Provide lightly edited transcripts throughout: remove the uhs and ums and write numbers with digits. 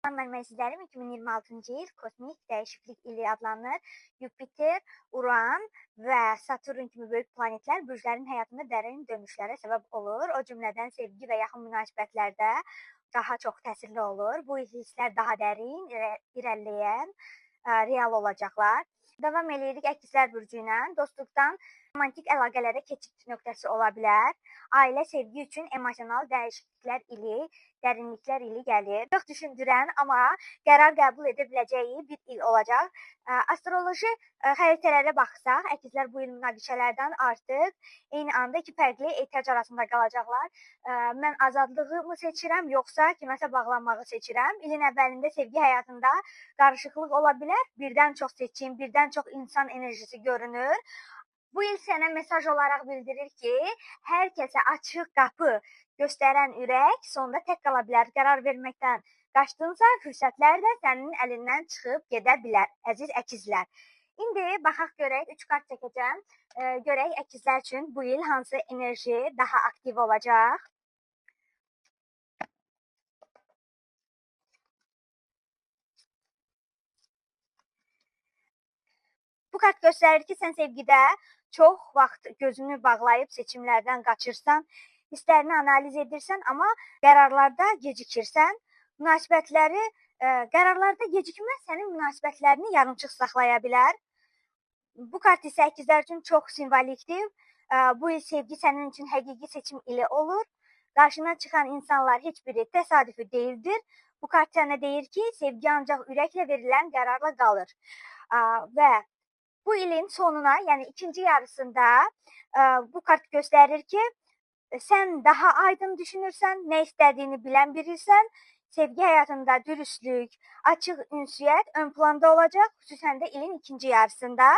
Mən sizlərim 2026-cı il kosmik dəyişiklik ili adlanır. Yupiter, Uran və Saturn kimi böyük planetlər bürclərin həyatında dərin dönüşlərə səbəb olur. O cümlədən sevgi və yaxın münasibətlərdə daha çox təsirli olur. Bu hisslər daha dərin, irəliləyən, real olacaqlar. Davam edirik Əkizlər bürcü ilə. Dostluqdan romantik əlaqələrə keçid nöqtəsi ola bilər. Ailə sevgi üçün emosional dəyişikliklər ili, dərinliklər ili gəlir. Çox düşündürən, amma qərar qəbul edə biləcəyi bir il olacaq. Astroloji xəritələrə baxsaq, Əkizlər bu il münaqişələrdən artıq eyni anda iki fərqli ehtiyac arasında qalacaqlar. Mən azadlığımı seçirəm, yoxsa kiməsə bağlanmağı seçirəm. İlin əvvəlində sevgi həyatında qarışıqlıq ola bilər. Birdən çox seçim, birdən çox insan enerjisi görünür. Bu il sənə mesaj olaraq bildirir ki, hər kəsə açıq qapı göstərən ürək sonda tək qala bilər. Qərar verməkdən qaçdınsa, fürsətlər də sənin əlindən çıxıb gedə bilər, əziz əkizlər. İndi baxaq görək, 3 kart çəkəcəm. Görək əkizlər üçün bu il hansı enerji daha aktiv olacaq. Bu kart göstərir ki, sən sevgidə çox vaxt gözünü bağlayıb seçimlərdən qaçırsan, hisslərini analiz edirsən, amma qərarlarda gecikirsən. Qərarlarda gecikmə sənin münasibətlərini yarımçıq saxlaya bilər. Bu kart isə əkizlər üçün çox simvolikdir. Bu il sevgi sənin üçün həqiqi seçim ili olur. Qarşına çıxan insanlar heç biri təsadüfi deyildir. Bu kart sənə deyir ki, sevgi ancaq ürəklə verilən qərarla qalır. Və bu ilin sonuna, yəni ikinci yarısında bu kart göstərir ki, sən daha aydın düşünürsən, nə istədiyini bilən birisən, sevgi həyatında dürüstlük, açıq ünsiyyət ön planda olacaq, xüsusən də ilin ikinci yarısında.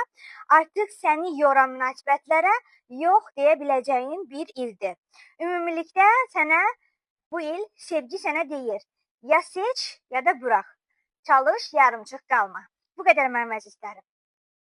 Artıq səni yoran münasibətlərə yox deyə biləcəyin bir ildir. Ümumilikdə sənə bu il sevgi sənə deyir, ya seç, ya da bırax. Çalış, yarımçıq qalma. Bu qədər mənim əzizlərim.